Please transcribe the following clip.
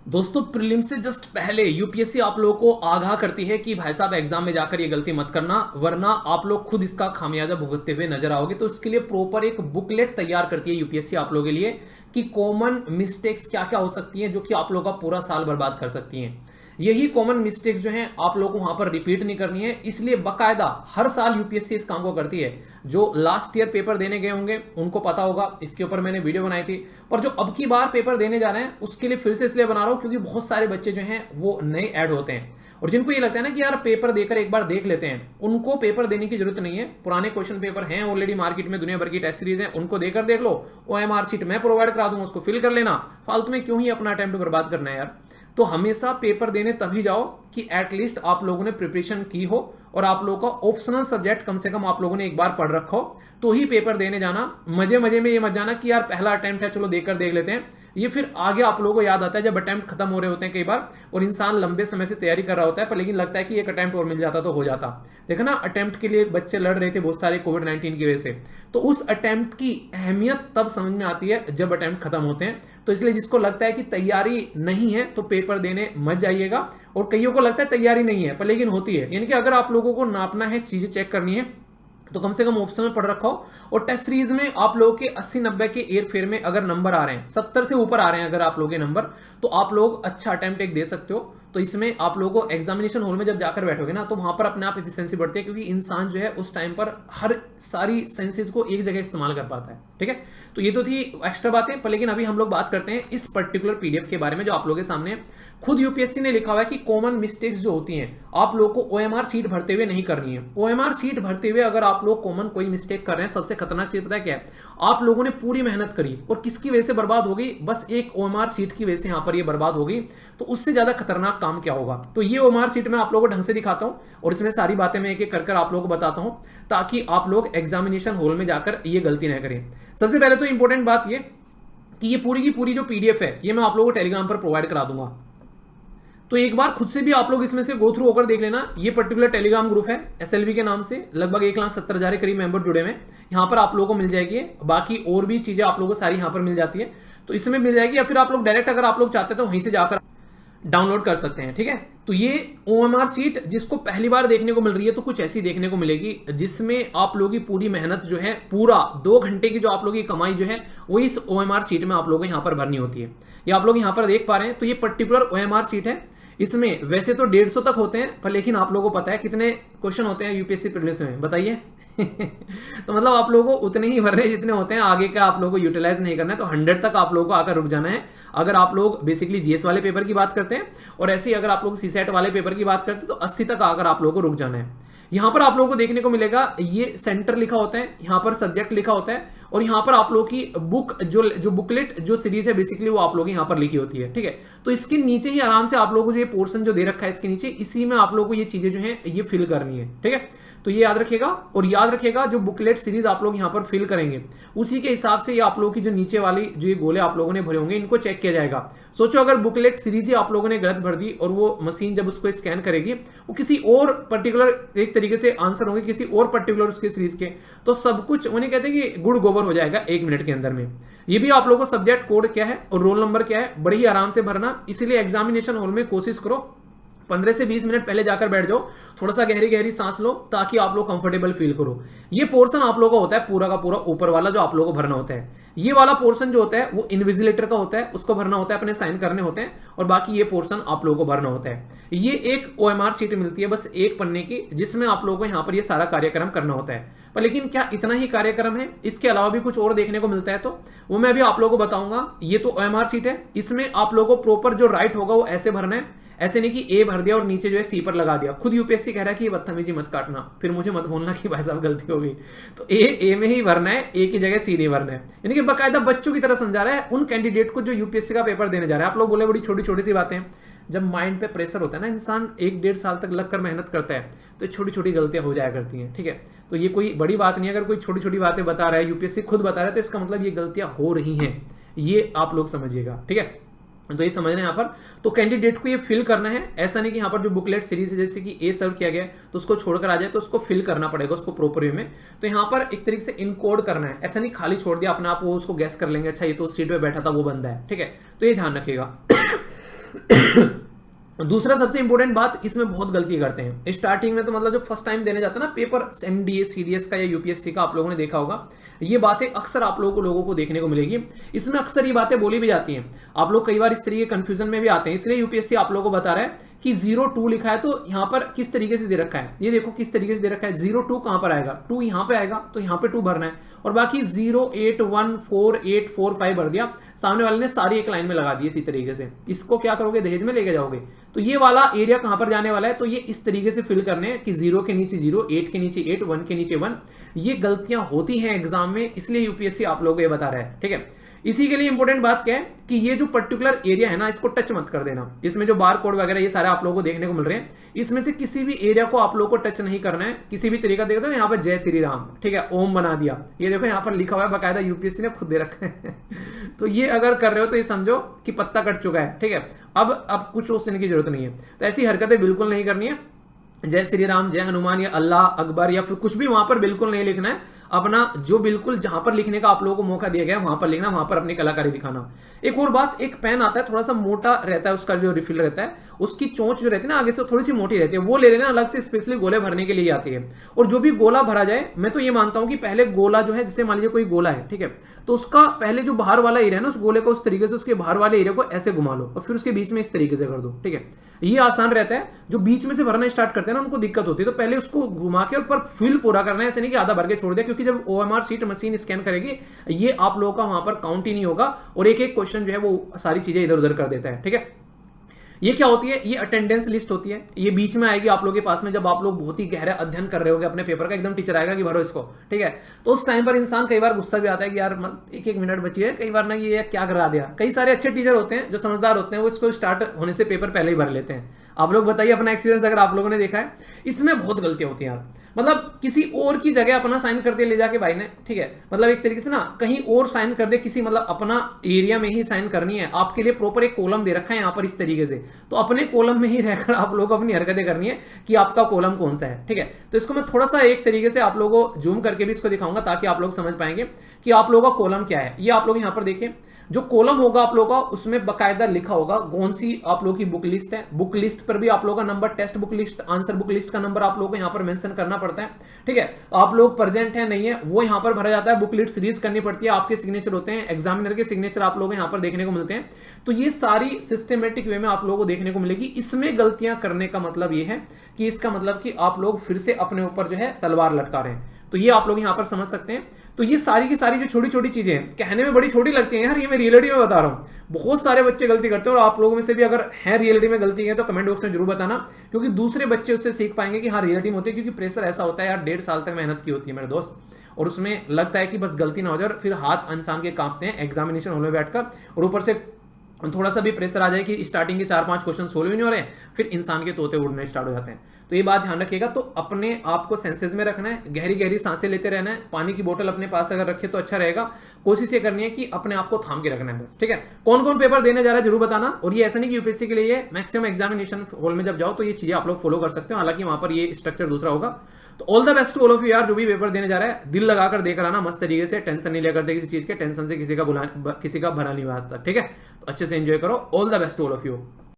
दोस्तों प्रीलिम्स से जस्ट पहले यूपीएससी आप लोगों को आगाह करती है कि भाई साहब एग्जाम में जाकर ये गलती मत करना, वरना आप लोग खुद इसका खामियाजा भुगतते हुए नजर आओगे। तो इसके लिए प्रॉपर एक बुकलेट तैयार करती है यूपीएससी आप लोगों के लिए कि कॉमन मिस्टेक्स क्या क्या हो सकती हैं जो कि आप लोगों का पूरा साल बर्बाद कर सकती हैं। यही कॉमन मिस्टेक्स जो हैं आप लोगों को वहां पर रिपीट नहीं करनी है, इसलिए बकायदा हर साल यूपीएससी इस काम को करती है। जो लास्ट ईयर पेपर देने गए होंगे उनको पता होगा, इसके ऊपर मैंने वीडियो बनाई थी। पर जो अब की बार पेपर देने जा रहे हैं उसके लिए फिर से इसलिए बना रहा हूं क्योंकि बहुत सारे बच्चे जो हैं वो नए ऐड होते हैं, और जिनको ये लगता है ना कि यार पेपर देकर एक बार देख लेते हैं, उनको पेपर देने की जरूरत नहीं है। पुराने क्वेश्चन पेपर हैं ऑलरेडी मार्केट में, दुनिया भर की टेस्ट सीरीज हैं, उनको देकर देख लो। ओएमआर शीट मैं प्रोवाइड करा दूंगा, उसको फिल कर लेना। फालतू में क्यों ही अपना अटेम्प्ट बर्बाद करना है यार। तो हमेशा पेपर देने तभी जाओ कि एटलीस्ट आप लोगों ने प्रिपरेशन की हो और आप लोगों का ऑप्शनल सब्जेक्ट कम से कम आप लोगों ने एक बार पढ़ रखा हो, तो ही पेपर देने जाना। मजे मजे में ये मत जाना कि यार पहला अटेम्प्ट है चलो देकर देख लेते हैं। ये फिर आगे आप लोगों को याद आता है जब अटेम्प्ट खत्म हो रहे होते हैं कई बार, और इंसान लंबे समय से तैयारी कर रहा होता है, पर लेकिन लगता है कि एक अटेम्प्ट और मिल जाता तो हो जाता। देखा ना, अटेम्प्ट के लिए बच्चे लड़ रहे थे बहुत सारे कोविड-19 की वजह से। तो उस अटेम्प्ट की अहमियत तब समझ में आती है जब अटेम्प्ट खत्म होते हैं। तो इसलिए जिसको लगता है कि तैयारी नहीं है तो पेपर देने मत जाइएगा, और कईयों को लगता है तैयारी नहीं है पर लेकिन होती है। यानी कि अगर आप लोगों को नापना है, चीजें चेक करनी है, तो कम से कम ऑप्शन में पढ़ रखा हो। और टेस्ट सीरीज में आप लोगों के 80-90 के एयर फेयर में अगर नंबर आ रहे हैं, 70 से ऊपर आ रहे हैं अगर आप लोगों के नंबर, तो आप लोग अच्छा अटेम्प्ट एक दे सकते हो। तो इसमें आप लोगों को एग्जामिनेशन हॉल में जब जाकर बैठोगे ना, तो वहां पर अपने आप एफिशिएंसी बढ़ती है, क्योंकि इंसान जो है उस टाइम पर हर सारी सेंसेस को एक जगह इस्तेमाल कर पाता है। ठीक है, तो ये तो थी एक्स्ट्रा बातें, पर लेकिन अभी हम लोग बात करते हैं इस पर्टिकुलर पीडीएफ के बारे में जो आप लोगों के सामने है। खुद यूपीएससी ने लिखा हुआ है कि कॉमन मिस्टेक्स जो होती हैं आप लोग को ओएमआर सीट भरते हुए नहीं करनी है। ओएमआर सीट भरते हुए अगर आप लोग कॉमन कोई मिस्टेक कर रहे हैं, सबसे खतरनाक चीज पता है क्या है? आप लोगों ने पूरी मेहनत करी और किसकी वजह से बर्बाद हो गई? बस एक ओएमआर सीट की वजह से यहां पर ये बर्बाद हो गई। तो उससे ज्यादा खतरनाक काम क्या होगा? तो ये ओएमआर सीट मैं आप लोगों को ढंग से दिखाता हूं और इसमें सारी बातें मैं एक एक कर आप लोगों को बताता हूं, ताकि आप लोग एग्जामिनेशन हॉल में जाकर ये गलती ना करें। सबसे पहले तो इंपॉर्टेंट बात ये कि ये पूरी की पूरी जो पीडीएफ है ये मैं आप लोगों को टेलीग्राम पर प्रोवाइड करा दूंगा। तो एक बार खुद से भी आप लोग इसमें से गो थ्रू होकर देख लेना। ये पर्टिकुलर टेलीग्राम ग्रुप है एसएलवी के नाम से, लगभग 1,70,000 के करीब मेंबर जुड़े हुए हैं। यहाँ पर आप लोगों को मिल जाएगी, बाकी और भी चीजें आप लोगों को सारी यहाँ पर मिल जाती है, तो इसमें मिल जाएगी। या फिर आप लोग डायरेक्ट अगर आप लोग चाहते हैं तो वहीं से जाकर डाउनलोड कर सकते हैं। ठीक है, तो ये ओएमआर सीट जिसको पहली बार देखने को मिल रही है तो कुछ ऐसी देखने को मिलेगी जिसमें आप लोगों की पूरी मेहनत जो है, पूरा 2 घंटे की जो आप लोगों की कमाई जो है वो इस ओएमआर सीट में आप लोगों को यहाँ पर भरनी होती है। ये आप लोग यहाँ पर देख पा रहे हैं, तो ये पर्टिकुलर ओएमआर सीट है। इसमें वैसे तो 150 तक होते हैं, पर लेकिन आप लोगों को पता है कितने क्वेश्चन होते हैं यूपीएससी प्रीलिम्स में, बताइए। तो मतलब आप लोगों को उतने ही भरने जितने होते हैं, आगे का आप लोगों को यूटिलाइज नहीं करना है। तो 100 तक आप लोगों को आकर रुक जाना है अगर आप लोग बेसिकली जीएस वाले पेपर की बात करते हैं, और ऐसे ही अगर आप लोग सीसेट वाले पेपर की बात करते हैं तो 80 तक आकर आप लोगों को रुक जाना है। यहां पर आप लोगों को देखने को मिलेगा ये सेंटर लिखा होता है, यहां पर सब्जेक्ट लिखा होता है, और यहां पर आप लोगों की बुक जो बुकलेट जो सीरीज है बेसिकली वो आप लोग यहां पर लिखी होती है। ठीक है, तो इसके नीचे ही आराम से आप लोगों को जो ये पोर्शन जो दे रखा है इसके नीचे, इसी में आप लोगों को ये चीजें जो है ये फिल करनी है। ठीक है, तो ये याद रखिएगा, और याद रखिएगा जो बुकलेट सीरीज आप लोग यहां पर फिल करेंगे उसी के हिसाब से ये आप लोगों की जो नीचे वाली जो ये गोले आप लोगों ने भरे होंगे इनको चेक किया जाएगा। सोचो अगर बुकलेट सीरीज ही आप लोगों ने गलत भर दी और वो मशीन जब उसको स्कैन करेगी वो किसी और पर्टिकुलर एक तरीके से आंसर होंगे किसी और पर्टिकुलर उसके सीरीज के, तो सब कुछ उन्हें कहते हैं कि गुड़ गोबर हो जाएगा 1 मिनट के अंदर में। ये भी आप लोगों को सब्जेक्ट कोड क्या है और रोल नंबर क्या है बड़े ही आराम से भरना। इसीलिए एग्जामिनेशन हॉल में कोशिश करो 15 से 20 मिनट पहले जाकर बैठ जाओ, थोड़ा सा गहरी गहरी सांस लो ताकि आप लोग कंफर्टेबल फील करो। ये पोर्शन आप लोगों का होता है पूरा का पूरा ऊपर वाला जो आप लोगों को भरना होता है। ये वाला पोर्शन जो होता है वो इन्विजिलेटर का होता है, उसको भरना होता है, अपने साइन करने होते हैं, और बाकी ये पोर्शन आप लोगों को भरना होता है। ये एक ओएमआर शीट मिलती है बस एक पन्ने की, जिसमें आप लोगों को यहाँ पर ये सारा कार्यक्रम करना होता है। पर लेकिन क्या इतना ही कार्यक्रम है? इसके अलावा भी कुछ और देखने को मिलता है, तो वो मैं अभी आप लोगों को बताऊंगा। ये तो ओएमआर शीट है, इसमें आप लोगों को प्रॉपर जो राइट होगा वो ऐसे भरना है, ऐसे नहीं कि ए भर दिया और नीचे जो है सी पर लगा दिया। खुद यूपीएससी कह रहा है कि बदतमीजी मत काटना, फिर मुझे मत बोलना कि भाई साहब गलती हो गई। तो ए में ही भरना है, ए की जगह सी नहीं भरना है। यानी कि बाकायदा बच्चों की तरह समझा रहा है उन कैंडिडेट को जो यूपीएससी का पेपर देने जा रहे हैं। आप लोग बोले बड़ी छोटी छोटी सी बातें, जब माइंड पे प्रेशर होता है ना, इंसान 1-1.5 साल तक लगकर मेहनत करता है, तो छोटी छोटी गलतियां हो जाया करती हैं। ठीक है, तो ये कोई बड़ी बात नहीं है। अगर कोई छोटी छोटी बातें बता रहा है, यूपीएससी खुद बता रहा है, तो इसका मतलब ये गलतियां हो रही हैं, ये आप लोग समझिएगा। ठीक है, तो ये समझना है यहाँ पर। तो कैंडिडेट को ये फिल करना है, ऐसा नहीं कि यहाँ पर जो बुकलेट सीरीज है जैसे कि ए सर्व किया गया तो उसको छोड़कर आ जाए, तो उसको फिल करना पड़ेगा उसको प्रॉपर वे में। तो यहाँ पर एक तरीके से इनकोड करना है, ऐसा नहीं खाली छोड़ दिया अपने आप वो उसको गैस कर लेंगे अच्छा ये तो सीट पे बैठा था वो बंदा है। ठीक है, तो ये ध्यान रखिएगा। दूसरा सबसे इंपॉर्टेंट बात, इसमें बहुत गलती करते हैं स्टार्टिंग में, तो मतलब जो फर्स्ट टाइम देने जाता है ना पेपर एनडीए सीडीएस का या यूपीएससी का, आप लोगों ने देखा होगा ये बातें अक्सर आप लोगों को देखने को मिलेगी। इसमें अक्सर ये बातें बोली भी जाती हैं, आप लोग कई बार इस तरीके कंफ्यूजन में भी आते हैं। इसलिए यूपीएससी आप लोगों को बता रहा है कि 02 लिखा है तो यहाँ पर किस तरीके से दे रखा है, ये देखो किस तरीके से दे रखा है। 02 कहां पर आएगा, 2 यहाँ पे आएगा, तो यहाँ पे 2 भरना है, और बाकी 0814845 भर दिया। सामने वाले ने सारी एक लाइन में लगा दी इसी तरीके से। इसको क्या करोगे, दहेज में लेके जाओगे। तो ये वाला एरिया कहां पर जाने वाला है, तो ये इस तरीके से फिल करने हैं कि 0 के नीचे 0, 8 के नीचे 8, 1 के नीचे 1। ये गलतियां होती हैं एग्जाम में, इसलिए यूपीएससी आप लोगों को ये बता रहा है, ठीक है। इसी के लिए इंपॉर्टेंट बात क्या है कि ये जो पर्टिकुलर एरिया है ना, इसको टच मत कर देना। इसमें जो बार कोड वगैरह ये सारे आप लोगों को देखने को मिल रहे हैं, इसमें से किसी भी एरिया को आप लोगों को टच नहीं करना है किसी भी तरीका। देखो यहाँ पर जय श्री राम, ठीक है, ओम बना दिया, ये देखो यहाँ पर लिखा हुआ है बकायदा, यूपीएससी ने खुद दे रखा है। तो ये अगर कर रहे हो तो ये समझो कि पत्ता कट चुका है, ठीक है। अब कुछ सोचने की जरूरत नहीं है, तो ऐसी हरकतें बिल्कुल नहीं करनी है। जय श्री राम, जय हनुमान या अल्लाह अकबर या फिर कुछ भी वहां पर बिल्कुल नहीं लिखना है। अपना जो बिल्कुल जहां पर लिखने का आप लोगों को मौका दिया गया है वहां पर लिखना, वहां पर अपनी कलाकारी दिखाना। एक और बात, एक पेन आता है थोड़ा सा मोटा रहता है, उसका जो रिफिल रहता है उसकी चोंच जो रहती है ना आगे से थोड़ी सी मोटी रहती है, वो ले लेना अलग से, स्पेशली गोले भरने के लिए आती है। और जो भी गोला भरा जाए, मैं तो ये मानता हूं कि पहले गोला जो है, जैसे मान लीजिए कोई गोला है, ठीक है, तो उसका पहले जो बाहर वाला एरिया है ना, उस गोले को उस तरीके से उसके बाहर वाले एरिया को ऐसे घुमा लो और फिर उसके बीच में इस तरीके से कर दो, ठीक है। ये आसान रहता है। जो बीच में से भरना स्टार्ट करते हैं ना उनको दिक्कत होती है, तो पहले उसको घुमा के और पर फिल पूरा करना है, ऐसे नहीं कि आधा भर के छोड़ दिया, क्योंकि जब ओएमआर शीट मशीन स्कैन करेगी ये आप लोगों का वहां पर काउंट ही नहीं होगा और एक एक क्वेश्चन जो है वो सारी चीजें इधर उधर कर देता है, ठीक है। ये क्या होती है, ये अटेंडेंस लिस्ट होती है, ये बीच में आएगी आप लोगों के पास में जब आप लोग बहुत ही गहरा अध्ययन कर रहे होगे अपने पेपर का, एकदम टीचर आएगा कि भरो इसको, ठीक है। तो उस टाइम पर इंसान कई बार गुस्सा भी आता है कि यार एक एक मिनट बची है, कई बार ना ये क्या करा दिया। कई सारे अच्छे टीचर होते हैं जो समझदार होते हैं, वो इसको स्टार्ट होने से पेपर पहले ही भर लेते हैं। आप लोग बताइए अपना एक्सपीरियंस अगर आप लोगों ने देखा है। इसमें बहुत गलतियां होती हैं यार, मतलब किसी और की जगह अपना साइन कर दिया ले जाके भाई ने, ठीक है, मतलब एक तरीके से ना कहीं और साइन कर दे, किसी मतलब अपना एरिया में ही साइन करनी है। आपके लिए प्रॉपर एक कॉलम दे रखा है यहाँ पर इस तरीके से, तो अपने कॉलम में ही रहकर आप लोगों को अपनी हरकतें करनी है कि आपका कॉलम कौन सा है, ठीक है। तो इसको मैं थोड़ा सा एक तरीके से आप लोगों को जूम करके भी इसको दिखाऊंगा ताकि आप लोग समझ पाएंगे कि आप लोगों का कॉलम क्या है। ये आप लोग यहाँ पर देखिए, जो कॉलम होगा आप लोगों का उसमें बकायदा लिखा होगा कौन सी आप लोगों की बुक लिस्ट है। बुक लिस्ट पर भी आप लोगों का number, text book list, answer book list का नंबर आप लोगों को यहाँ पर मेंशन करना पड़ता है, ठीक है। आप लोग प्रेजेंट है नहीं है वो यहाँ पर भरा जाता है, बुक लिस्ट सीरीज करनी पड़ती है, आपके सिग्नेचर होते हैं, एग्जामिनर के सिग्नेचर आप लोग यहाँ पर देखने को मिलते हैं। तो ये सारी सिस्टमेटिक वे में आप लोगों को देखने को मिलेगी। इसमें गलतियां करने का मतलब ये है कि इसका मतलब कि आप लोग फिर से अपने ऊपर जो है तलवार लटका रहे हैं, तो ये आप लोग यहाँ पर समझ सकते हैं। तो ये सारी की सारी जो छोटी छोटी चीजें हैं, कहने में बड़ी छोटी लगती हैं यार, ये मैं रियलिटी में बता रहा हूँ, बहुत सारे बच्चे गलती करते हैं और आप लोगों में से भी अगर है रियलिटी में गलती है तो कमेंट बॉक्स में जरूर बताना, क्योंकि दूसरे बच्चे उससे सीख पाएंगे कि हाँ रियलिटी में होती है। क्योंकि प्रेशर ऐसा होता है यार, 1.5 साल तक मेहनत की होती है मेरे दोस्त, और उसमें लगता है कि बस गलती ना हो जाए और फिर हाथ इंसान के कांपते हैं एग्जामिनेशन हॉल में बैठकर, और ऊपर से थोड़ा सा भी प्रेशर आ जाए कि स्टार्टिंग के 4-5 क्वेश्चन सोल्व ही नहीं हो रहे, फिर इंसान के तोते उड़ने स्टार्ट हो जाते हैं। तो ये बात ध्यान रखिएगा। तो अपने आप को सेंसेस में रखना है, गहरी गहरी सांसें लेते रहना है, पानी की बोतल अपने पास अगर रखे तो अच्छा रहेगा। कोशिश ये करनी है कि अपने आप को थाम के रखना है बस, ठीक है। कौन कौन पेपर देने जा रहा है जरूर बताना। और ये ऐसा नहीं कि यूपीएससी के लिए मैक्सिमम एग्जामिनेशन हॉल में जब जाओ तो ये चीजें आप लोग फॉलो कर सकते हो, हालांकि वहां पर ये स्ट्रक्चर दूसरा होगा। तो all the best to all of you यार, जो भी पेपर देने जा रहा है दिल लगाकर देकर आना मस्त तरीके से, टेंशन नहीं लिया करते किसी चीज के, टेंशन से किसी का भला नहीं हुआ आज तक, ठीक है। तो अच्छे से एंजॉय करो। All the best to all of you.